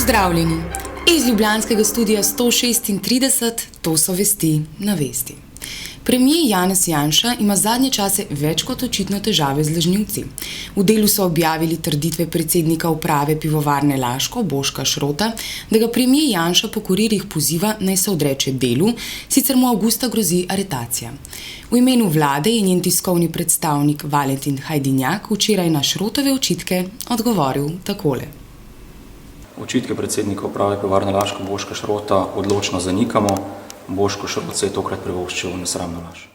Pozdravljeni! Iz ljubljanskega studia 136, to so vesti na vesti. Premier Janez Janša ima zadnje čase več kot očitno težave z lažnivci. V Delu so objavili trditve predsednika uprave pivovarne Laško, Boška Šrota, da ga premier Janša po kurirjih poziva, naj se odreče Delu, sicer mu avgusta grozi aretacija. V imenu vlade je njen tiskovni predstavnik Valentin Hajdinjak včeraj na Šrotove očitke odgovoril takole. Očitke predsednika uprave pivovarne Laško, Boška Šrota, odločno zanikamo. Boško Šrot se je tokrat privoščil nesramno laž.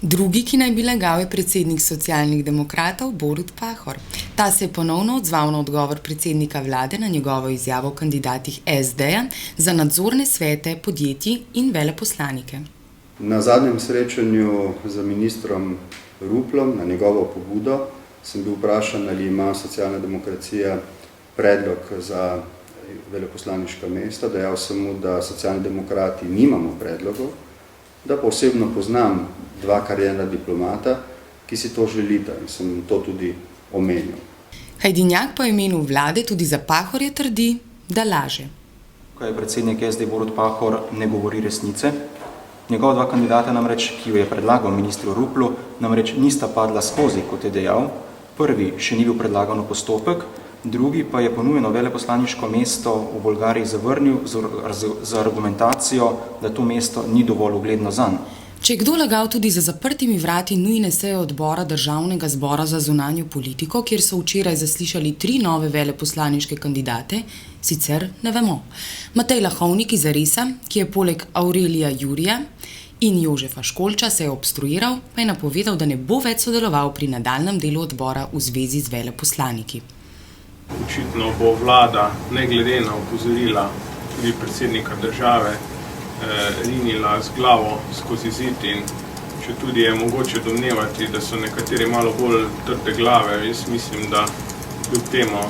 Drugi, ki naj bi lagal, je predsednik Socialnih demokratov Borut Pahor. Ta se je ponovno odzval na odgovor predsednika vlade na njegovo izjavo o kandidatih SD-ja za nadzorne svete podjetij in veleposlanike. Na zadnjem srečanju z ministrom Ruplom na njegovo pobudo sem bil vprašan, ali ima socialna demokracija predlog za veleposlaniška mesta. Dejal sem mu, da socialni demokrati nimamo predlogov, da pa osebno poznam dva karierna diplomata, ki si to želita in sem to tudi omenil. Hajdinjak pa v imenu vlade tudi za Pahorja trdi, da laže. Kaj predsednik SD Borut Pahor ne govori resnice. Njegova dva kandidata namreč, ki jo je predlagal ministru Ruplu, namreč nista padla skozi, kot je dejal. Prvi še ni bil predlagan v postopek, drugi pa je ponujeno veleposlaniško mesto v Bolgariji zavrnil z argumentacijo, da to mesto ni dovolj ugledno zanj. Če je kdo lagal tudi za zaprtimi vrati nujne seje odbora Državnega zbora za zunanjo politiko, kjer so včeraj zaslišali 3 nove veleposlaniške kandidate, sicer ne vemo. Matej Lahovnik iz Arisa, ki je poleg Aurelija Jurija in Jožefa Školča se je obstruiral, pa je napovedal, da ne bo več sodeloval pri nadaljnjem delu odbora v zvezi z veleposlaniki. Očitno bo vlada, ne glede na opozorila tudi predsednika države, rinila z glavo skozi zid in če tudi je mogoče domnevati, da so nekateri malo bolj trde glave, jaz mislim, da kljub temu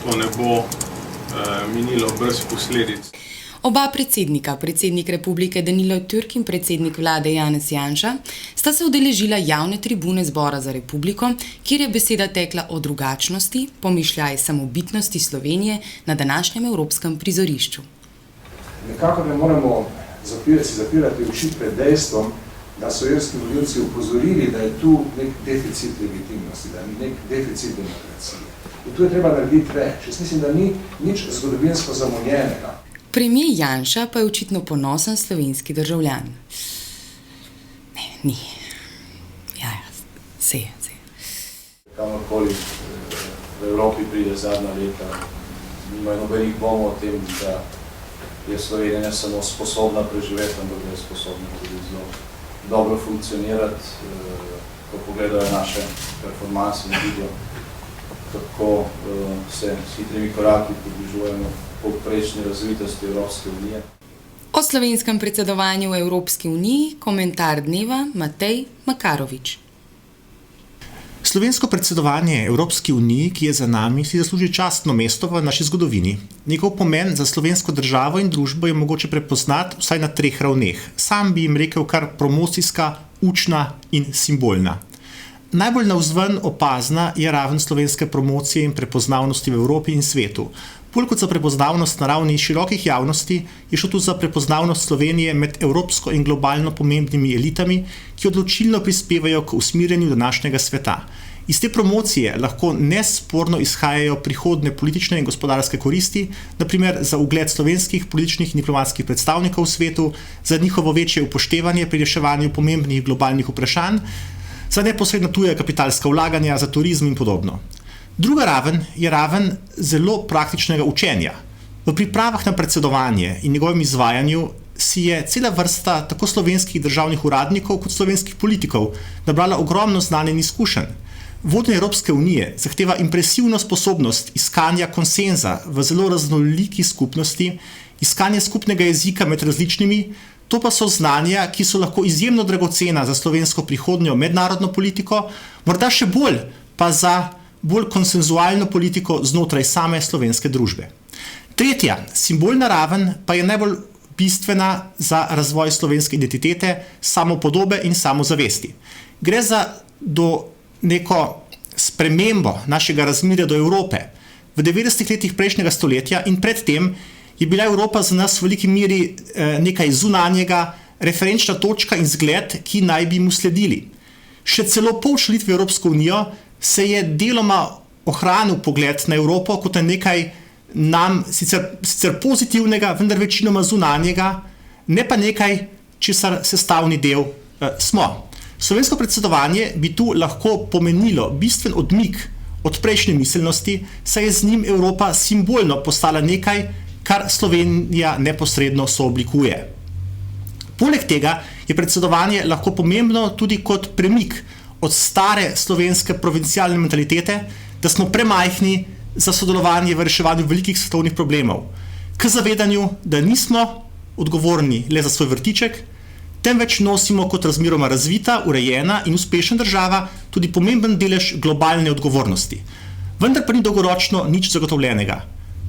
to ne bo minilo brez posledic. Oba predsednika, predsednik republike Danilo Türk in predsednik vlade Janez Janša, sta se udeležila javne tribune Zbora za republiko, kjer je beseda tekla o drugačnosti, pomišljaj samobitnosti Slovenije na današnjem evropskem prizorišču. Nekako ne moremo zapirati oči pred dejstvom, da so irski volivci upozorili, da je tu nek deficit legitimnosti, da je nek deficit demokracije. In tu je treba narediti več. Jaz mislim, da ni nič zgodovinsko zamonjenega. Premier Janša pa je očitno ponosen slovenski državljan. Ne, ni. Ja, se je. Kamorkoli v Evropi pride zadnja leta, nimajo nobenih dvomov o tem, da je Slovenija ne samo sposobna preživeti, ampak je sposobna tudi zelo dobro funkcionirati, ko pogledajo naše performanse in vidijo, kako se s hitrimi koraki približujemo povprečni razvitosti Evropske unije. O slovenskem predsedovanju v Evropski uniji komentar dneva Matej Makarovič. Slovensko predsedovanje Evropski uniji, ki je za nami, si zasluži častno mesto v naši zgodovini. Njegov pomen za slovensko državo in družbo je mogoče prepoznati vsaj na 3 ravneh. Sam bi jim rekel kar promocijska, učna in simbolna. Najbolj navzven opazna je raven slovenske promocije in prepoznavnosti v Evropi in svetu. Bolj kot za prepoznavnost na ravni širokih javnosti, je šlo tu za prepoznavnost Slovenije med evropsko in globalno pomembnimi elitami, ki odločilno prispevajo k usmirjanju današnjega sveta. Iz te promocije lahko nesporno izhajajo prihodne politične in gospodarske koristi, naprimer za ugled slovenskih političnih in diplomatskih predstavnikov v svetu, za njihovo večje upoštevanje pri reševanju pomembnih globalnih vprašanj, za neposredno tuje kapitalska vlaganja, za turizem in podobno. Druga raven je raven zelo praktičnega učenja. V pripravah na predsedovanje in njegovem izvajanju si je cela vrsta tako slovenskih državnih uradnikov kot slovenskih politikov nabrala ogromno znanja in izkušenj. Vodenje Evropske unije zahteva impresivno sposobnost iskanja konsenza v zelo raznoliki skupnosti, iskanje skupnega jezika med različnimi, to pa so znanja, ki so lahko izjemno dragocena za slovensko prihodnjo mednarodno politiko, morda še bolj pa za bolj konsenzualno politiko znotraj same slovenske družbe. Tretja, simbolna raven, pa je najbolj bistvena za razvoj slovenske identitete, samopodobe in samozavesti. Gre za neko spremembo našega razmerja do Evrope. V 90 letih prejšnjega stoletja in predtem je bila Evropa za nas v veliki meri nekaj zunanjega, referenčna točka in zgled, ki naj bi mu sledili. Še celo po včlanitvi v Evropsko unijo se je deloma ohranil pogled na Evropo kot na nekaj nam sicer pozitivnega, vendar večinoma zunanjega, ne pa nekaj, česar sestavni del smo. Slovensko predsedovanje bi tu lahko pomenilo bistven odmik od prejšnje miselnosti, saj je z njim Evropa simbolno postala nekaj, kar Slovenija neposredno sooblikuje. Poleg tega je predsedovanje lahko pomembno tudi kot premik od stare slovenske provincialne mentalitete, da smo premajhni za sodelovanje v reševanju velikih svetovnih problemov, k zavedanju, da nismo odgovorni le za svoj vrtiček, temveč nosimo kot razmeroma razvita, urejena in uspešna država tudi pomemben delež globalne odgovornosti. Vendar pa ni dolgoročno nič zagotovljenega.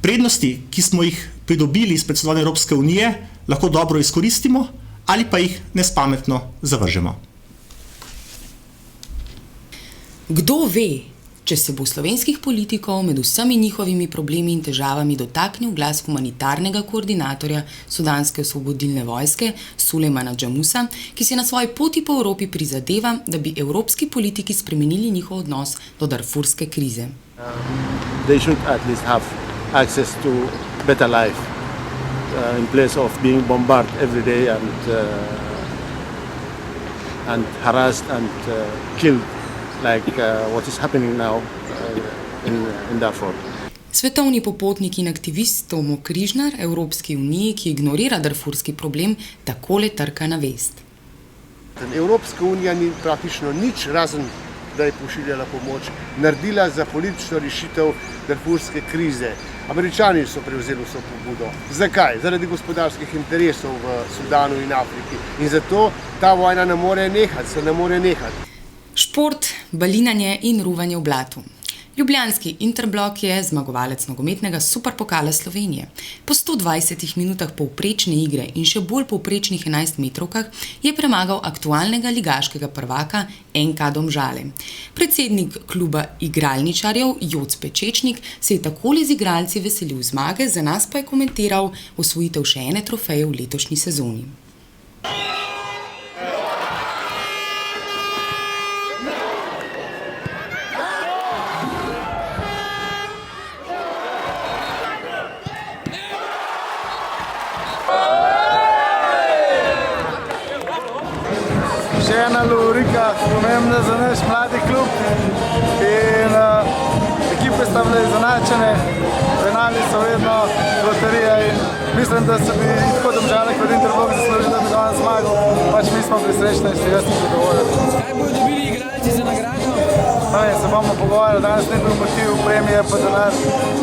Prednosti, ki smo jih pridobili iz predsedovanja Evropske unije, lahko dobro izkoristimo ali pa jih nespametno zavržemo. Kdo ve, če se bo slovenskih politikov med vsemi njihovimi problemi in težavami dotaknil glas humanitarnega koordinatorja Sudanske osvobodilne vojske Sulejmana Džamusa, ki si na svoji poti po Evropi prizadeva, da bi evropski politiki spremenili njihov odnos do darfurske krize. They should at least have access to better life in place of being bombarded every day and harassed and killed. Like what is happening now in Darfur. Svetovni popotnik in aktivist Tomo Križnar Evropski uniji, ki ignorira darfurski problem, takole trka na vest. Evropska unija ni praktično nič, razen da je pošiljala pomoč, naredila za politično rešitev darfurske krize. Američani so prevzeli vso pobudo. Zakaj? Zaradi gospodarskih interesov v Sudanu in Afriki. In zato ta vojna ne more nehati. Šport, balinanje in ruvanje v blatu. Ljubljanski Interblok je zmagovalec nogometnega superpokala Slovenije. Po 120 minutah povprečne igre in še bolj povprečnih 11-metrovkah je premagal aktualnega ligaškega prvaka NK Domžale. Predsednik kluba igralničarjev Joc Pečečnik se je takole z igralci veselil zmage, za nas pa je komentiral osvojitev še ene trofeje v letošnji sezoni. Še ena lovorika, pomembna za naš mladi klub in ekipe sta bile izenačene, penali so vedno loterija in mislim, da se bi tako Domžale kot Interblok zaslužili, da bi danes zmagal, pač mi smo bili srečni in ste jaz sem zadovoljen. Kaj bodo dobili igralci za nagrado? Se bomo pogovarjali, danes ni bil motiv premije pa denar,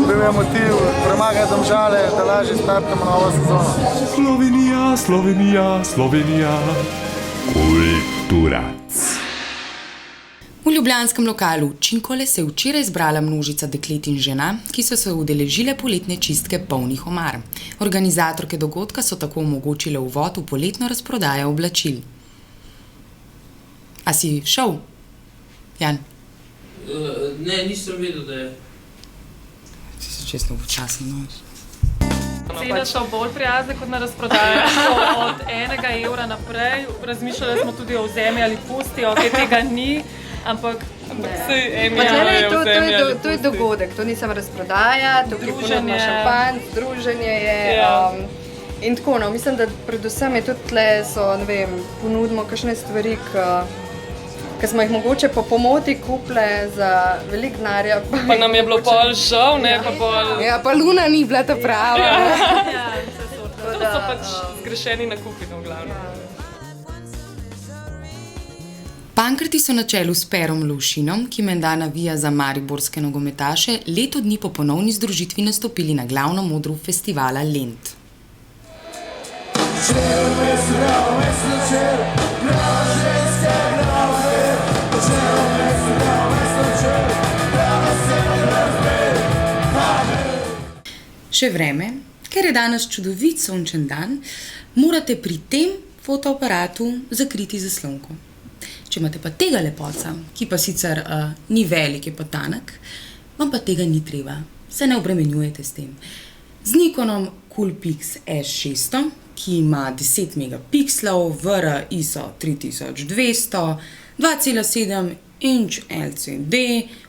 bil je motiv premagati Domžale, da lažje startamo novo sezono. Slovenija, Slovenija, Slovenija. Kulturac. V ljubljanskem lokalu Činkole se je včeraj zbrala množica deklet in žena, ki so se udeležile poletne čistke polnih omar. Organizatorke dogodka so tako omogočile uvod v poletno razprodajo oblačil. A si šel, Jan? Ne, nisem vedel, da je. Si se čestno počasno noč. Cene so bolj prijazne kot na razprodaji, so od €1 naprej. Razmišljali smo tudi o vzemi ali pusti, tega ni, ampak vse je vzemi. To je dogodek, to nisem razprodaja, tukaj ponudimo šampanj, druženje je in tako. Mislim, da predvsem je tudi tle so, ne vem, ponudimo kakšne stvari, ki smo jih mogoče po pomoti kupile za velik denarja. Pa nam je bilo pol žal, ne pa pol... Ja, pa luna ni bila ta prava. Ja, to so pač zgrešeni nakupi, v glavnem. Pankrti so na čelu s Perom Lovšinom, ki menda navija za mariborske nogometaše, leto dni po ponovni združitvi nastopili na glavno modru festivala Lent. Še vreme, ker je danes čudovit sončen dan, morate pri tem fotoaparatu zakriti zaslonko. Če imate pa tega lepoca, ki pa sicer ni velik, je pa tanek, vam pa tega ni treba. Se ne obremenjujete s tem. Z Nikonom Coolpix S600, ki ima 10 megapikslov, VR ISO 3200, 2,7 inch LCD,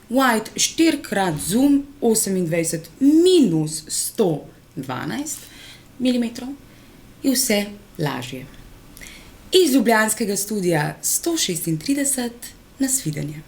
wide 4x zoom 28-112 mm je vse lažje. Iz ljubljanskega studia 136 nasvidenje.